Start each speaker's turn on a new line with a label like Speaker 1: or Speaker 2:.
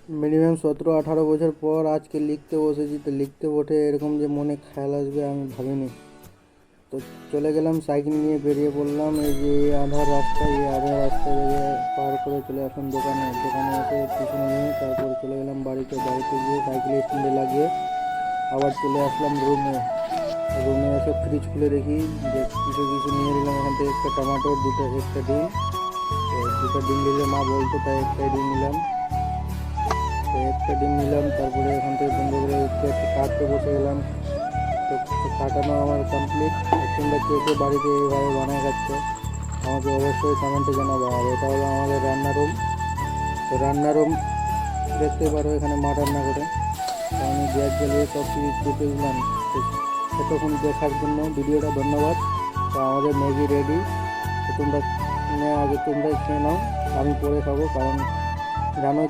Speaker 1: Minimum 17-18 বছর পর আজকে লিখতে বসেছি। তো লিখতে বসে এরকম যে মনে খেয়াল আসবে আমি ভাবিনি। তো চলে গেলাম, সাইকেল নিয়ে বেরিয়ে পড়লাম। এই যে আধার রাস্তা, এই আধার রাস্তা পার করে চলে আসলাম দোকানে এসে টিফিন নিয়ে তারপর চলে গেলাম বাড়িতে গিয়ে সাইকেল স্ট্যান্ডে লাগিয়ে আবার চলে আসলাম রুমে এসে ফ্রিজ খুলে দেখি যে কিছু নিয়ে নিলাম এখান থেকে। একটা টমেটো, একটা ডিম। তো দুটো ডিম নিলে মা বলতো, তাই একটা ডিম নিলাম। তারপরে এখান থেকে বন্ধ করে একটু কাটতে বসে গেলাম। তো কাটানো আমার কমপ্লিট। তোমরা কে কে বাড়িতে এইভাবে বানায় খাচ্ছে আমাকে অবশ্যই কমেন্টে জানাবো। আর এটা হলো আমাদের রান্নারুম। তো রান্নারুম দেখতে পারো, এখানে মা রান্না করে। তো আমি গ্যাস জ্বালিয়ে সব কিছু কেটে দিলাম। তো এতক্ষণ দেখার জন্য ভিডিওটা ধন্যবাদ। তো আমাদের ম্যাগি রেডি। তো তোমরা আগে তোমরাই খেয়ে নাও, আমি পরে খাবো, কারণ জানোই